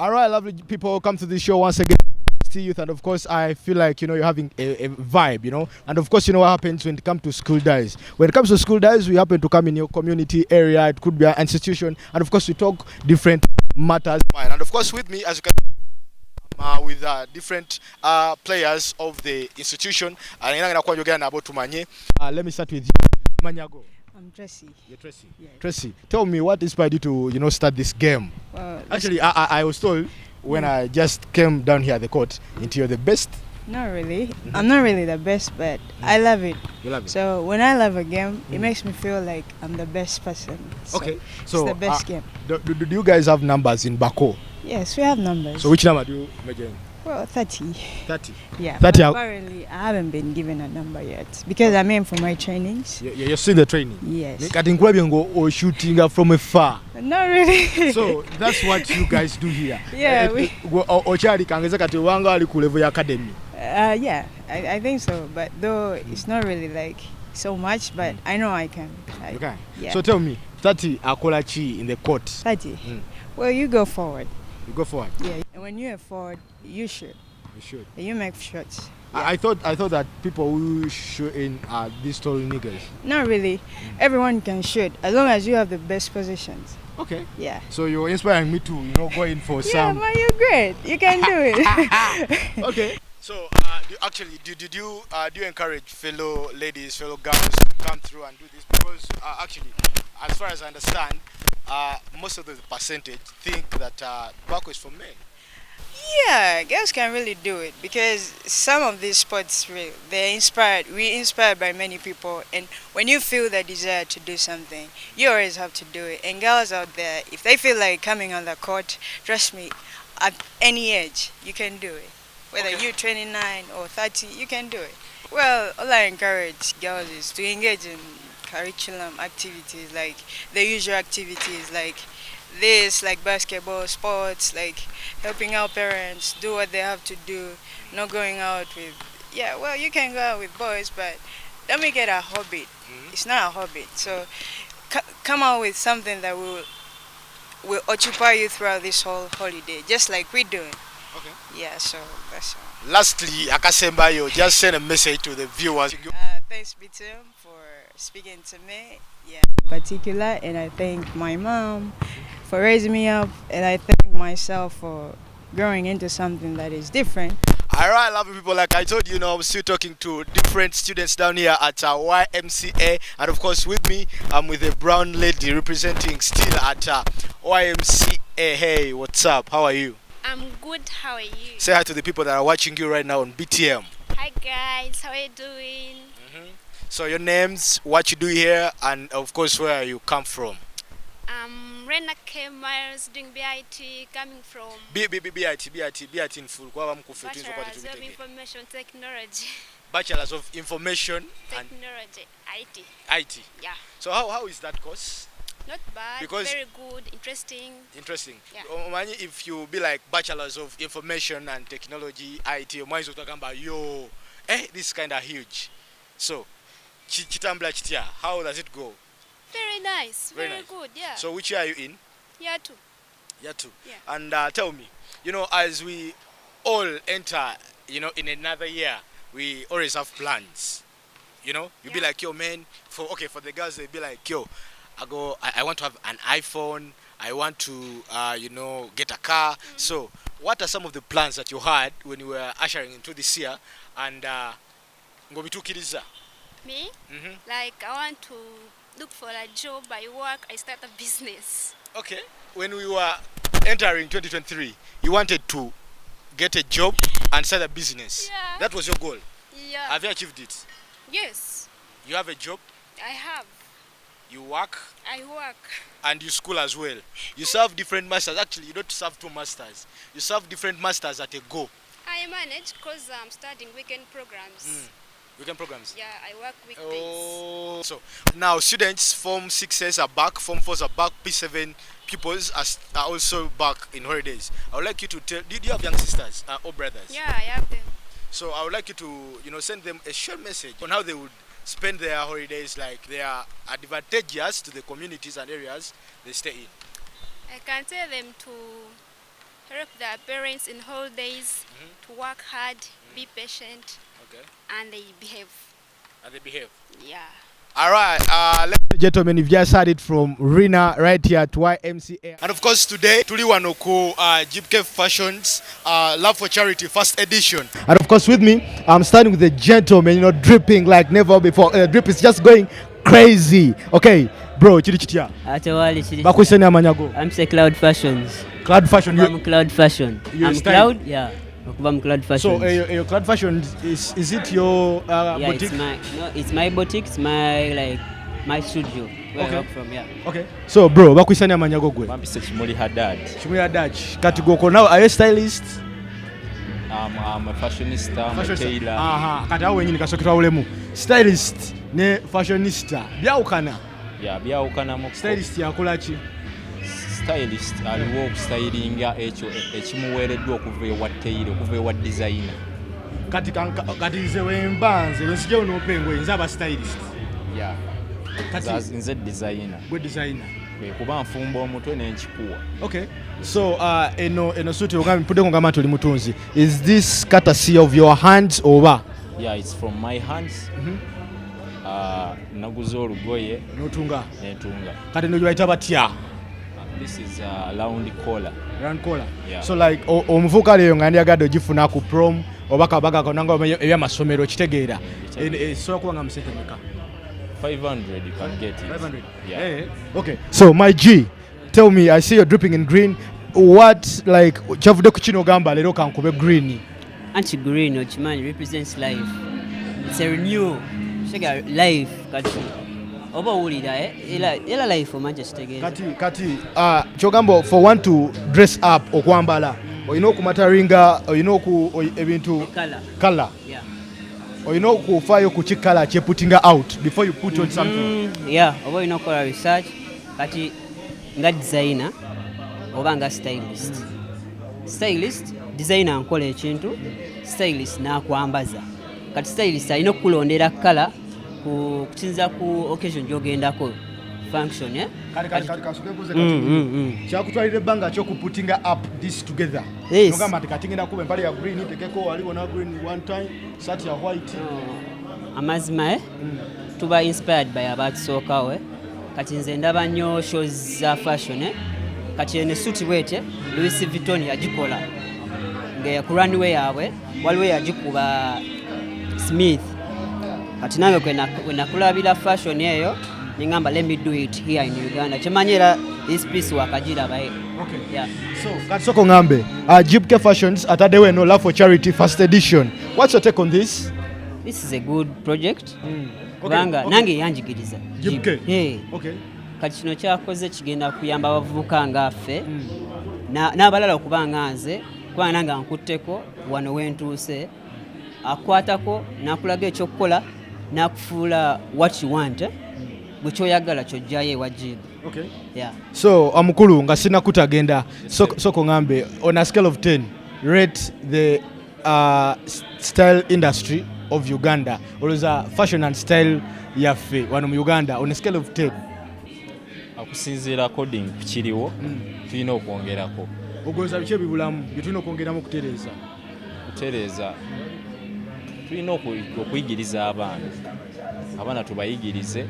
All right, lovely people, welcome to the show once again. Youth, and of course I feel like you're having a vibe, and of course what happens when it comes to school days. When it comes to school days, we happen to come in your community area. It could be an institution, and of course we talk different matters. And of course with me, as you can with different players of the institution. Let me start with you. Manyago. I'm Tracy. You're Tracy. Yeah. Tracy, tell me what inspired you to start this game. Actually, I was told when I just came down here at the court, you're the best. Not really. I'm not really the best, but I love it. You love it. So when I love a game, it makes me feel like I'm the best person. So Okay. it's the best game. Do you guys have numbers in Bako? Yes, we have numbers. So which number do you measure in? Well, 30. 30. Yeah. 30. But apparently, I haven't been given a number yet because I'm in for my trainings. You're still in the training? Yes. Or shooting from afar. Not really. So that's what you guys do here. Yeah, academy. Yeah, I think so. But though it's not really like so much, but I know I can. Okay. Yeah. So tell me, 30 akolachi in the court. 30. Well, you go forward. You go forward. Yeah, and when you're forward, you shoot. You should. You make shots. Yeah. I thought that people who shoot in are these tall niggas. Not really. Everyone can shoot as long as you have the best positions. Okay. Yeah. So you're inspiring me to go in for Yeah, some. man, you're great. You can do it. Okay. So did you encourage fellow ladies, fellow girls to come through and do this? Because actually, as far as I understand, most of the percentage think that tobacco is for men. Yeah, girls can really do it because some of these sports, we're inspired by many people, and when you feel the desire to do something, you always have to do it. And girls out there, if they feel like coming on the court, trust me, at any age, you can do it. Whether you're 29 or 30, you can do it. Well, all I encourage girls is to engage in curriculum activities, like the usual activities, like this, like basketball, sports, like helping out parents do what they have to do, not going out with, well, you can go out with boys, but don't make it a hobby. It's not a hobby. So come out with something that will occupy you throughout this whole holiday, just like we're doing. Okay. Yeah, so that's all. Lastly, Akasembayo, just send a message to the viewers. Thanks, Bitum, for speaking to me. Yeah, in particular, and I thank my mom for raising me up, and I thank myself for growing into something that is different. Alright, lovely people, like I told you, I'm still talking to different students down here at Ymca, and of course with me, I'm with a brown lady representing still at Ymca. Hey, what's up? How are you? I'm good, how are you? Say hi to the people that are watching you right now on BTM. Hi guys, how are you doing? So your names, what you do here, and of course where you come from. Rena Miles doing BIT, coming from BIT in full. Bachelor's of Information Technology. Bachelor's of Information Technology, IT. IT. Yeah. So how is that course? Not bad, Because very good, interesting. Interesting. Yeah. If you be like Bachelor's of Information and Technology, IT, your mind is talking about, this is kind of huge. So, how does it go? Very nice, very nice. good, yeah. So, which year are you in? Year 2. Year 2. Yeah. And tell me, as we all enter, in another year, we always have plans. You be like, man, for the girls, they be like, I want to have an iPhone. I want to, get a car. So, what are some of the plans that you had when you were ushering into this year? And Me? Like, I want to look for a job, I work, I start a business. Okay. When we were entering 2023, you wanted to get a job and start a business. Yeah. That was your goal. Yeah. Have you achieved it? Yes. You have a job? I have. You work? I work. And you school as well. You serve different masters. Actually, you don't serve 2 masters. You serve different masters at a go. I manage because I'm studying weekend programs. Weekend programs? Yeah, I work weekdays. Oh. So now students, Form 6s are back, Form 4s are back, P7 pupils are also back in holidays. I would like you to tell, do you have young sisters or brothers? Yeah, I have them. So I would like you to, send them a short message on how they would spend their holidays, like they are advantageous to the communities and areas they stay in. I can tell them to help their parents in holidays to work hard, be patient, Okay. and they behave. And they behave. Yeah. All right, ladies and gentlemen, you've just heard it from Rina right here at Ymca. And of course, today, Tuli Wanoku, Ymca Fashions, Love for Charity, first edition. And of course, with me, I'm standing with a gentleman, dripping like never before. Drip is just going crazy. Okay, bro, chiri chitia. Atewali chiri. Bakuseni amanyago. I'm say Cloud Fashions. Cloud Fashion. I'm Cloud Fashion. I'm style. Cloud, yeah. I'm Cloud Fashions. So, your Cloud Fashion is it your yeah, boutique? It's my boutique. It's my studio where I work from. Yeah. Okay. So, bro, bakuseni amanyago gwe. Mampise Chimuli Haddad. Chimuli Haddad. Kati goko now, are you stylist? I'm a fashionista, I'm a tailor. Aha, kati awo wenyini kasokera ulemu. Stylist ne fashionista. Byawukana. Yeah, byawukana mu. Stylist yakola ki? Stylist aliwo okustylinga ekyo ekimuweereddwa okuva ewa tailor, okuva ewa designer. Kati nze wembanze lwensijja onopengwe nze aba stylist. Yeah. Kati nze designer. Gwe designer. Kuba nfumba omutwe n'enkikuwa. Okay. So eno suit yogambi mpudde ngamba nti oli mutunzi. Is this courtesy of your hands or? Yeah, it's from my hands. Naguze olugoye n'otunga. N'entunga. Kati no bayita batya? This is a round collar. Round collar. Yeah. So like omuvuka leyo nga ndiyagadde ogifuna ku prom oba kabaga konanga ebyamasomero kitegeera. So kuba nga musente meka. 500 you can get it. 500. Yeah. Hey. Okay. So my G, tell me, I see you're dripping in green. What like chavude kuchino gamba lero kankube green? Anti-green ochimanyi represents life. It's a renewal. Shega life kati. Oba ulida ela life omanje kitegeeza. Kati chogambo for one to dress up okwambala. Oyina okumataringa, oyina oku ebintu color. Yeah. Oyina okufaayo ku kikala kye putting out before you put on something. Yeah, oba oyina okukola research kati nga designer oba nga stylist. Stylist, designer nkola ekintu, stylist n'akwambaza. Kati stylist alina okulondera kala kukinza ku occasion gyogendako function Kati kyakutwalira ebbanga putting up this together. Yes. Nogamba nti kati ngenda kuba empale ya green tekeko waliwo na green one time shirt ya white. Amazima tuba inspired by abatusookawo kati nze ndaba nnyo shows za fashion kati ene suit bwete Louis Vuitton yagikola nga ku runway yaabwe waliwo yagikuba Smith kati nange kwenakulabira fashion eyo ningamba let me do it here in Uganda chemanyera this piece wakagiraba. Okay. Yeah. So kati soko ngambe Ymca Fashions ataddewo eno Love for Charity first edition. What's your take on this? This is a good project. Okay. Nange yanjigiriza Ymca. Hey. Okay. Kati kino kyakoze kigenda kuyamba abavubuka ngaffe n'abalala okuba nga nze kuba nange nkutteko wano wentuuse akwatako n'akulaga ekyokukola n'akufuula what you want bwe kyoyagala kyojjayo ewa jibu. Okay. Yeah. So amukulu nga sina kutagenda soko ngambe on a scale of 10 rate the style industry of Uganda or fashion and style yaffe wano mu Uganda on a scale of 10. Akusinziira according ku kiriwo tulina okwongerako. Ogonza biche bibulamu bitulina okwongeramu kutereeza. Tulina okuyigiriza abaana tubayigirize.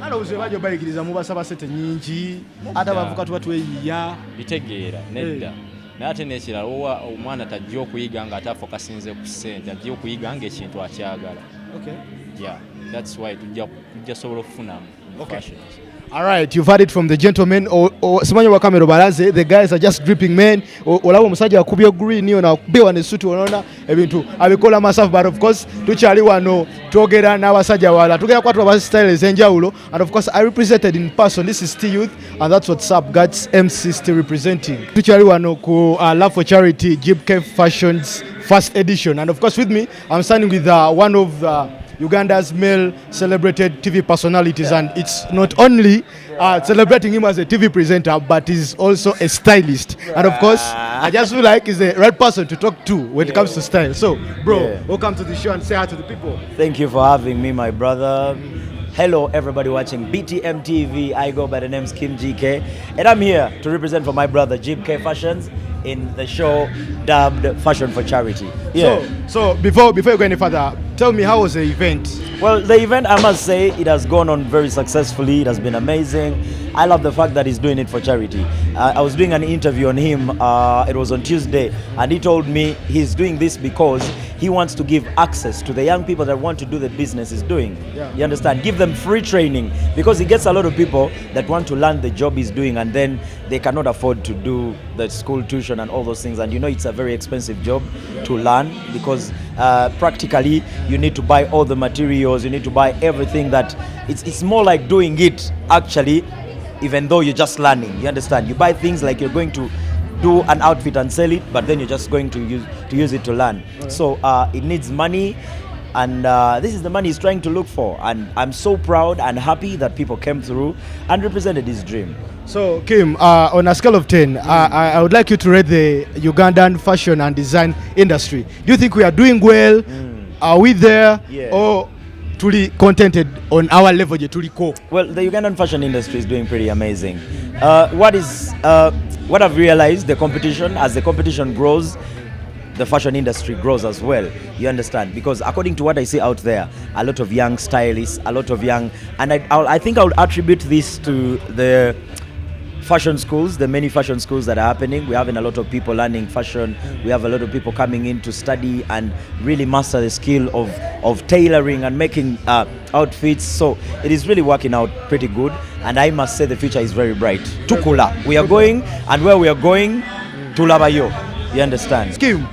Alowooza bajo bayigiriza mubasaba sente nyingi ate abavuka tuba tweyiya bitegeera nedda. Naye ate n'ekirala omwana tajja okuyiga nga ate afokasinze ku ssente ajja okuyiga ng'ekintu akyagala. Okay. Yeah, that's why tujja sobola okufuna fashions. All right, you've heard it from the gentlemen. Simanyi wa kamera balaze, the guys are just dripping men. Olabo omusajja akubye green niyo na bewa ne suit onaona ebintu abikola masafu, but of course tukyali wano twogera n'abasajja wala tugera kwatu aba styles enjawulo, and of course I represented in person. This is T-Youth and that's what's up, guys. MC still representing. Tukyali wano ku Love for Charity Ymca Fashions first edition, and of course with me I'm standing with one of Uganda's male celebrated TV personalities, and it's not only celebrating him as a TV presenter, but he's also a stylist. And of course, I just feel like he's the right person to talk to when it comes to style. So, bro, welcome to the show and say hi to the people. Thank you for having me, my brother. Hello, everybody watching BTM TV. I go by the names Kheem GK, and I'm here to represent for my brother Ymca Fashions in the show dubbed Fashion for Charity. Yeah. So before you go any further, tell me, how was the event? Well, the event, I must say, it has gone on very successfully. It has been amazing. I love the fact that he's doing it for charity. I was doing an interview on him. It was on Tuesday, and he told me he's doing this because he wants to give access to the young people that want to do the business he's doing. Yeah. You understand? Give them free training, because he gets a lot of people that want to learn the job he's doing, and then they cannot afford to do the school tuition and all those things. And you know, it's a very expensive job to learn, because practically you need to buy all the materials, you need to buy everything. That it's more like doing it actually, even though you're just learning. You understand? You buy things like you're going to do an outfit and sell it, but then you're just going to use it to learn. Right. So it needs money, and this is the money he's trying to look for. And I'm so proud and happy that people came through and represented his dream. So Kheem, on a scale of 10, I would like you to rate the Ugandan fashion and design industry. Do you think we are doing well? Are we there? Yeah. Or truly contented on our level? Well, the Ugandan fashion industry is doing pretty amazing. What I've realized, the competition, as the competition grows, the fashion industry grows as well. You understand? Because according to what I see out there, a lot of young stylists, a lot of young, and I think I would attribute this to the fashion schools, the many fashion schools that are happening. We're having a lot of people learning fashion. We have a lot of people coming in to study and really master the skill of tailoring and making outfits. So it is really working out pretty good, and I must say the future is very bright. Tukula, we are going, and where we are going, tulabayo. You understand? Kheem,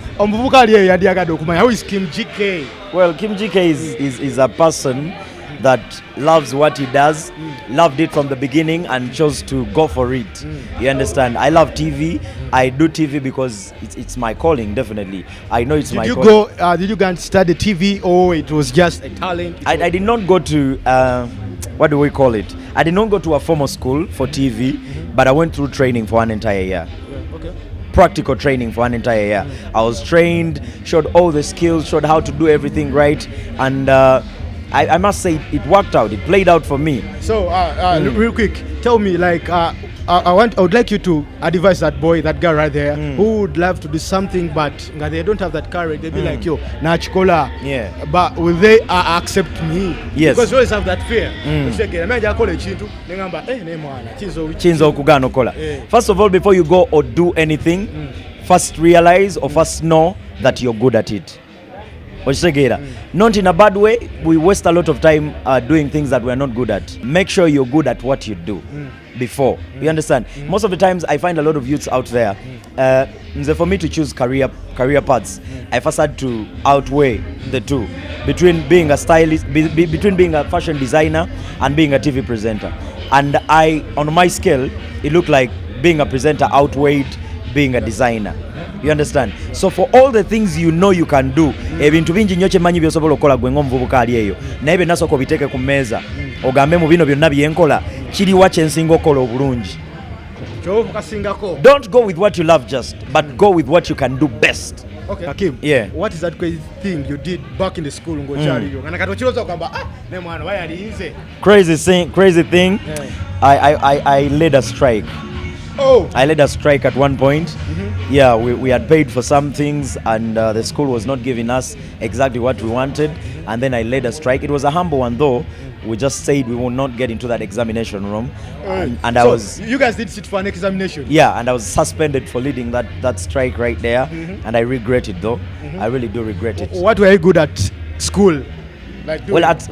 how is Kheem GK? Well, Kheem GK is a person that loves what he does, loved it from the beginning, and chose to go for it. You understand? I love TV. I do TV because it's my calling, definitely. I know it's my calling. Did you go and study TV, or it was just a talent? I did not go to, what do we call it? I did not go to a formal school for TV, but I went through training for an entire year. Okay. Practical training for an entire year. I was trained, showed all the skills, showed how to do everything right, and I must say it worked out. It played out for me. So real quick, tell me, like, I would like you to advise that guy right there who would love to do something, but they don't have that courage. They'll be like, yo, nachikola. Yeah. But will they accept me? Yes. Because you always have that fear. First of all, before you go or do anything, first realize or first know that you're good at it. Not in a bad way. We waste a lot of time doing things that we're not good at. Make sure you're good at what you do before. You understand? Most of the times I find a lot of youths out there, for me to choose career paths, I first had to outweigh the two, between being a stylist, between being a fashion designer and being a TV presenter. And on my scale, it looked like being a presenter outweighed being a designer. You understand? So for all the things you know you can do, ebintu bingi nnyo kyemanyi byosobola okukola gwe ng'omuvubuka ali eyo, naye byonna sooka obiteeke ku mmeeza ogambe mu bino byonna bye nkola kiriwa kye nsinga okukola obulungi. Don't go with what you love just, but go with what you can do best. Okay. Kheem, yeah. What is that crazy thing you did back in the school? Crazy thing. Yeah. I led a strike. Oh. I led a strike at one point. Yeah, we had paid for some things, and the school was not giving us exactly what we wanted. And then I led a strike. It was a humble one, though. We just said we will not get into that examination room. And you guys did sit for an examination? Yeah, and I was suspended for leading that strike right there. And I regret it, though. I really do regret it. What were you good at school?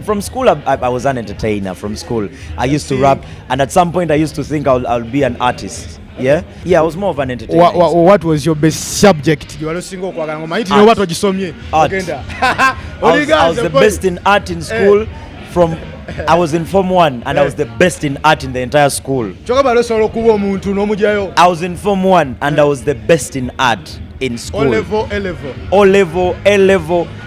From school, I was an entertainer. From school, I used to rap, and at some point I used to think I'll be an artist. Yeah, I was more of an entertainer. What was your best subject? You are single. Art. I was the best in art in school. I was in Form 1, and I was the best in art in the entire school. I was in Form 1, and I was the best in art in school. O level,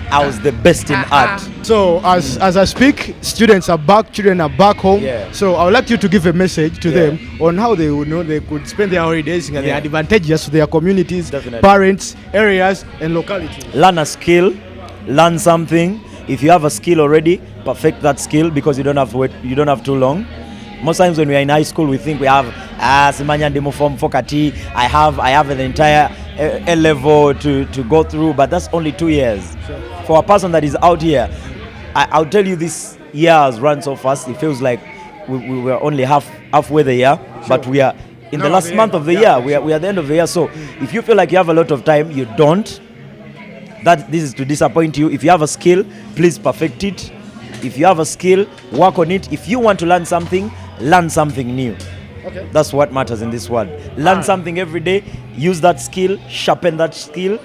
I was the best in art. So as I speak, students are back, children are back home. Yeah. So I would like you to give a message to them on how they would know they could spend their holidays and the advantages to their communities, parents, areas, and localities. Learn a skill, learn something. If you have a skill already, perfect that skill because you don't have to wait, you don't have too long. Most times when we are in high school, we think we have Simanya Demo form Fokati. I have an entire A level to go through, but that's only 2 years. Sure. For a person that is out here, I'll tell you, this year has run so fast. It feels like we were only halfway the year, but we are in the last month of the year. We are at the end of the year. So if you feel like you have a lot of time, you don't. That this is to disappoint you. If you have a skill, please perfect it. If you have a skill, work on it. If you want to learn something new. Okay. That's what matters in this world. Learn something every day, use that skill, sharpen that skill,